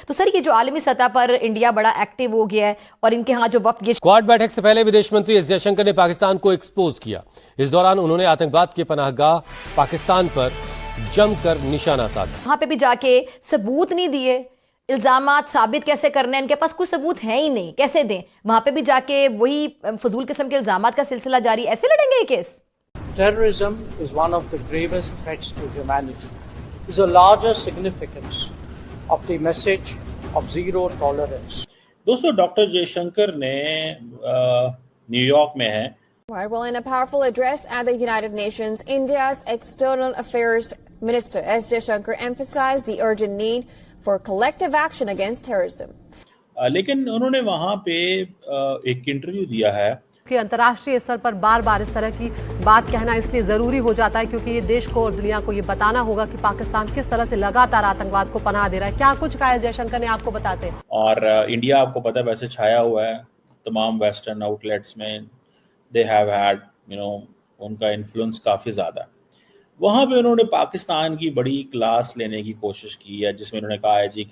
तो सर, ये जो आलमी सतह पर इंडिया बड़ा एक्टिव हो गया है और इनके यहाँ जो वक्त, ये क्वाड बैठक से पहले विदेश मंत्री एस जयशंकर ने पाकिस्तान को एक्सपोज किया। इस दौरान उन्होंने आतंकवाद के पनाहगाह पाकिस्तान पर जमकर निशाना साधा। वहां पे भी जाके सबूत नहीं दिए, इल्जामात साबित कैसे करने हैं, इनके पास कोई सबूत है ही नहीं, कैसे दें? वहां पे भी जाके वही फजूल किस्म के इल्जामात का सिलसिला जारी, ऐसे लड़ेंगे ये case? Terrorism is one of the gravest threats to humanity. Is a larger significance of the message of zero tolerance. दोस्तों, डॉक्टर जयशंकर ने न्यूयॉर्क में है। Well, in a powerful address at the United Nations, India's External Affairs Minister S. Jaishankar emphasized the urgent need for collective action against terrorism. लेकिन उन्होंने वहां पे एक interview दिया है कि अंतर्राष्ट्रीय स्तर पर बार बार इस तरह की बात कहना इसलिए जरूरी हो जाता है क्योंकि ये देश को और दुनिया को ये बताना होगा कि पाकिस्तान किस तरह से लगातार आतंकवाद को पनाह दे रहा है। क्या कुछ कहा है जयशंकर ने, आपको बताते हैं। और इंडिया आपको पता है वैसे छाया हुआ है तमाम वेस्टर्न आउटलेट्स में। दे हैव हैड उनका इन्फ्लुएंस काफी ज्यादा। वहां पे उन्होंने पाकिस्तान की बड़ी क्लास लेने की कोशिश की है, जिसमें उन्होंने कहा है जी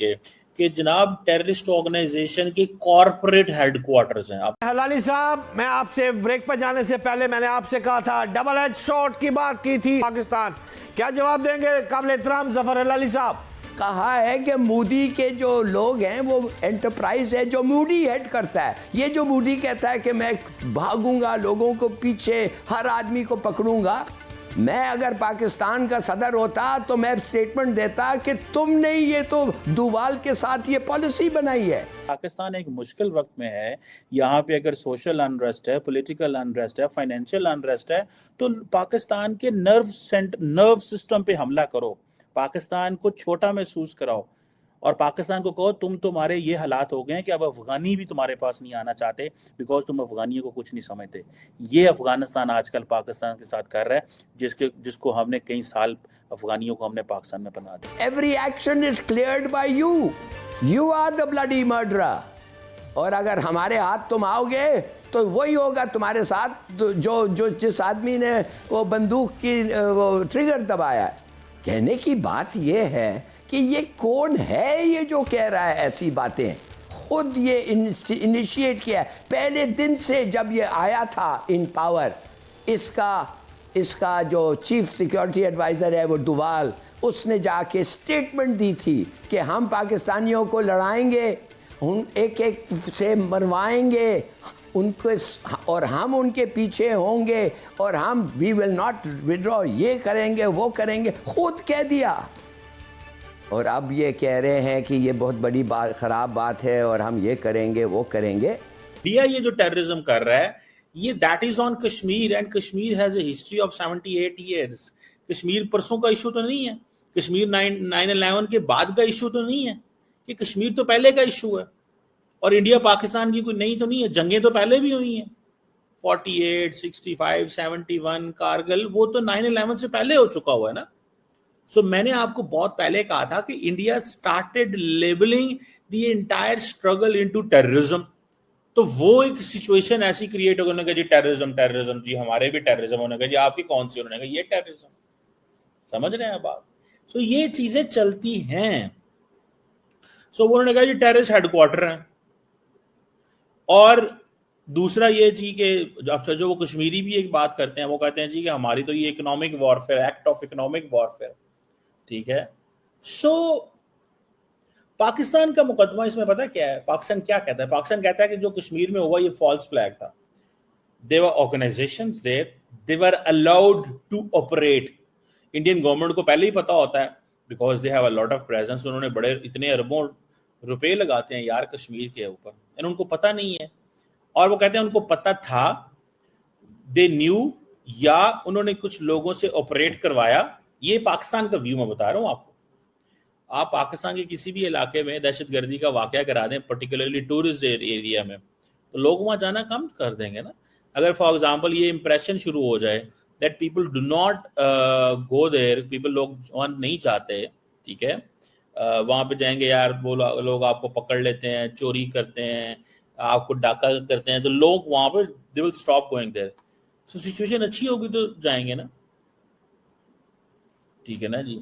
कि जनाब टेररिस्ट ऑर्गेनाइजेशन के कॉर्पोरेट हेडक्वार्टर्स हैं। हलाली साहब, मैं आपसे ब्रेक पर जाने से पहले मैंने आपसे कहा था डबल एज शॉट की बात की थी पाकिस्तान, क्या जवाब देंगे काबिल एहतराम जफर हलाली साहब? कहा है कि मोदी के जो लोग हैं वो एंटरप्राइज है जो मोदी हेड करता है। ये जो मोदी कहता है कि मैं भागूंगा लोगों को पीछे, हर आदमी को पकड़ूंगा। मैं अगर पाकिस्तान का सदर होता तो मैं स्टेटमेंट देता कि तुमने ये तो दुवाल के साथ ये पॉलिसी बनाई है। पाकिस्तान एक मुश्किल वक्त में है। यहाँ पे अगर सोशल अनरेस्ट है, पॉलिटिकल अनरेस्ट है, फाइनेंशियल अनरेस्ट है, तो पाकिस्तान के नर्व सिस्टम पे हमला करो, पाकिस्तान को छोटा महसूस कराओ और पाकिस्तान को कहो तुम्हारे ये हालात हो गए हैं कि अब अफगानी भी तुम्हारे पास नहीं आना चाहते बिकॉज तुम अफगानियों को कुछ नहीं समझते। ये अफगानिस्तान आजकल पाकिस्तान के साथ कर रहा है, जिसको हमने कई साल अफगानियों को हमने पाकिस्तान में बना दिया। Every action is cleared by you are the bloody murderer. और अगर हमारे हाथ तुम आओगे तो वही होगा तुम्हारे साथ जो जिस आदमी ने वो बंदूक की वो ट्रिगर दबाया। कहने की बात ये है कि ये कौन है ये जो कह रहा है ऐसी बातें? खुद ये इनिशिएट किया पहले दिन से जब ये आया था इन पावर। इसका जो चीफ सिक्योरिटी एडवाइजर है वो दुवाल, उसने जाके स्टेटमेंट दी थी कि हम पाकिस्तानियों को लड़ाएंगे, एक एक से मरवाएंगे उनको और हम उनके पीछे होंगे और हम वी विल नॉट विड्रॉ, ये करेंगे वो करेंगे, खुद कह दिया। और अब ये कह रहे हैं कि ये बहुत बड़ी बात, खराब बात है और हम ये करेंगे वो करेंगे। इंडिया ये जो टेररिज्म कर रहा है ये that is on Kashmir and Kashmir has a history of 78 years. Kashmir परसों का इशू तो नहीं है, कश्मीर 9/11 के बाद का इशू तो नहीं है, कि कश्मीर तो पहले का इशू है। और इंडिया पाकिस्तान की कोई नई तो नहीं है, जंगें तो पहले भी हुई हैं 48, 65, 71, कारगिल, वो तो 9/11 से पहले हो चुका हुआ है ना। सो मैंने आपको बहुत पहले कहा था कि India started labelling the entire struggle into terrorism. तो वो एक सिचुएशन ऐसी क्रिएट होने का जी टेररिज्म जी हमारे भी टेररिज्म होने का जी, आपकी कौन सी होने का, ये टेररिज्म। समझ रहे हैं अब आप? सो ये चीजें चलती हैं। सो उन्होंने कहा जी टेररिस्ट हेडक्वार्टर है। और दूसरा ये जी कि जो वो कश्मीरी भी एक बात करते हैं, वो कहते हैं जी कि हमारी तो ये economic warfare, act of economic warfare, ठीक है। सो पाकिस्तान का मुकदमा इसमें पता क्या है? पाकिस्तान क्या कहता है? पाकिस्तान कहता है कि जो कश्मीर में हुआ ये फॉल्स फ्लैग था। There were organisations there, they were allowed to operate. Indian government को पहले ही पता होता है because they have a lot of presence. उन्होंने बड़े इतने अरबों रुपए लगाते हैं यार कश्मीर के ऊपर, एंड उनको पता नहीं है। और वो कहते हैं उनको पता था, दे न्यू, या उन्होंने कुछ लोगों से ऑपरेट करवाया। ये पाकिस्तान का व्यू मैं बता रहा हूं आपको। आप पाकिस्तान के किसी भी इलाके में दहशतगर्दी का वाकया करा दें, पर्टिकुलरली टूरिस्ट एरिया में, तो लोग वहां जाना कम कर देंगे ना। अगर फॉर एग्जांपल ये इंप्रेशन शुरू हो जाए that people do not go there, people लोग वहां नहीं जाते, ठीक है, वहां पे जाएंगे यार, वो लोग आपको पकड़ लेते हैं, चोरी करते हैं, आपको डाका करते हैं, तो लोग वहां पर they will stop going there. So situation अच्छी होगी तो जाएंगे ना, ठीक है ना जी।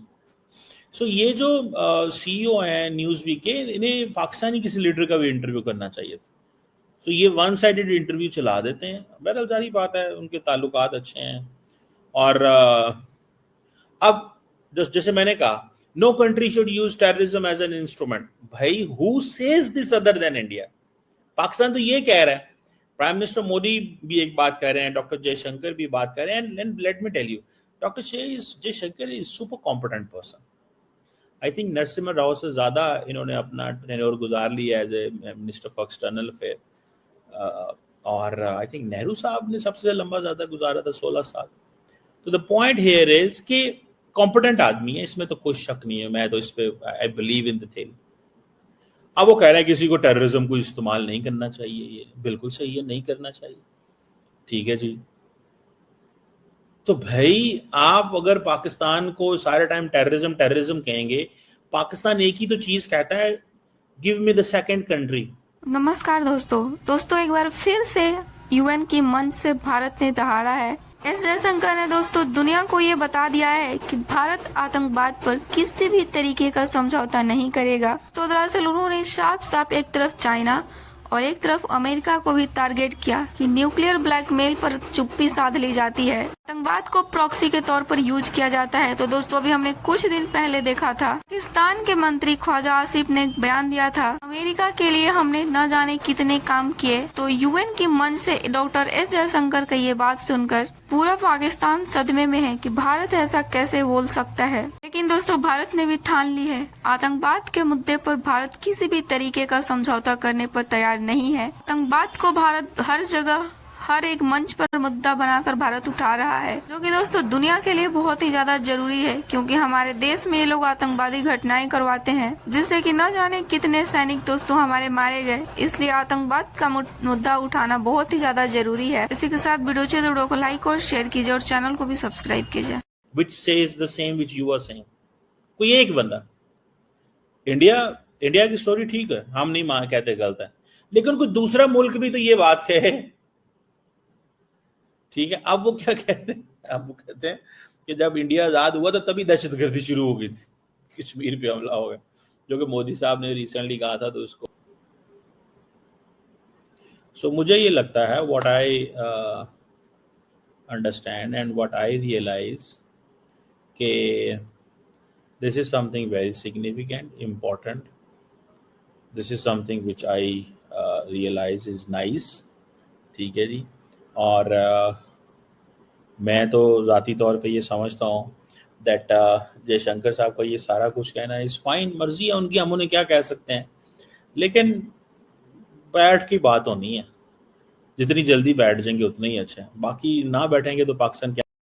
सो ये जो सीईओ हैं न्यूज वीक के, इन्हें पाकिस्तानी किसी लीडर का भी इंटरव्यू करना चाहिए था। सो ये वन साइडेड इंटरव्यू चला देते हैं। बहरहाल जारी बात है, उनके ताल्लुकात अच्छे हैं। और अब जैसे मैंने कहा, no country should use terrorism as an instrument. भाई who says this other than India? Pakistan तो ये कह रहा है, प्राइम मिनिस्टर मोदी भी एक बात कह रहे हैं, डॉक्टर जयशंकर भी बात कर रहे हैं। And let me tell you, doctor Jaishankar is super competent person. I think Narasimha Rao से ज्यादा इन्होंने अपना टेन्योर गुजार लिया as a minister for external affair. और आई थिंक नेहरू साहब ने सबसे लंबा ज्यादा गुजारा था, 16 साल। तो द पॉइंट हियर इज कि कॉम्पिटेंट आदमी है, इसमें तो कोई शक नहीं है। मैं तो इस पे I believe in the thing. अब वो कह रहे हैं किसी को टेररिज्म को इस्तेमाल नहीं करना चाहिए, ये बिल्कुल सही है, नहीं करना चाहिए, ठीक है जी। तो भाई आप अगर पाकिस्तान को सारे टाइम टेररिज्म टेररिज्म कहेंगे, पाकिस्तान एक ही तो चीज कहता है, give me the second country. नमस्कार दोस्तों एक बार फिर से यूएन की मंच से भारत ने दहाड़ा है। एस जयशंकर ने दोस्तों दुनिया को ये बता दिया है कि भारत आतंकवाद पर किसी भी तरीके का समझौता नहीं करेगा। तो दरअसल उन्होंने साफ साफ एक तरफ चाइना और एक तरफ अमेरिका को भी टारगेट किया कि न्यूक्लियर ब्लैकमेल पर चुप्पी साध ली जाती है, आतंकवाद को प्रॉक्सी के तौर पर यूज किया जाता है। तो दोस्तों अभी हमने कुछ दिन पहले देखा था, पाकिस्तान के मंत्री ख्वाजा आसिफ ने एक बयान दिया था, अमेरिका के लिए हमने न जाने कितने काम किए। तो यूएन की मंच से डॉक्टर एस जयशंकर का ये बात सुनकर पूरा पाकिस्तान सदमे में है कि भारत ऐसा कैसे बोल सकता है। लेकिन दोस्तों भारत ने भी ठान ली है, आतंकवाद के मुद्दे पर भारत किसी भी तरीके का समझौता करने पर तैयार नहीं है। आतंकवाद को भारत हर जगह हर एक मंच पर मुद्दा बनाकर भारत उठा रहा है, जो कि दोस्तों दुनिया के लिए बहुत ही ज्यादा जरूरी है, क्योंकि हमारे देश में ये लोग आतंकवादी घटनाएं करवाते हैं जिससे कि न जाने कितने सैनिक दोस्तों हमारे मारे गए। इसलिए आतंकवाद का मुद्दा उठाना बहुत ही ज्यादा जरूरी है। इसी के साथ वीडियो को लाइक और शेयर कीजिए और चैनल को भी सब्सक्राइब कीजिए। Which says the same which you are saying। कोई एक बंदा, इंडिया की स्टोरी ठीक है, हम नहीं कहते गलत है, लेकिन कोई दूसरा मुल्क भी तो ये बात कहे, ठीक है। अब वो क्या कहते हैं, अब वो कहते हैं कि जब इंडिया आजाद हुआ तो तभी दहशतगर्दी शुरू हो गई थी, कश्मीर पे हमला हो गया, जो कि मोदी साहब ने रिसेंटली कहा था। तो इसको मुझे ये लगता है, what I understand and what I realise कि this is something very significant, important. This is something which I realise is nice, ठीक है जी। और मैं तो ज़ाती तौर पे ये समझता हूँ दैट जयशंकर साहब का ये सारा कुछ कहना इज़ फाइन, मर्जी है उनकी, हम उन्हें क्या कह सकते हैं। लेकिन बैठ की बात होनी है, जितनी जल्दी बैठ जाएंगे उतना ही अच्छा है, बाकी ना बैठेंगे तो पाकिस्तान क्या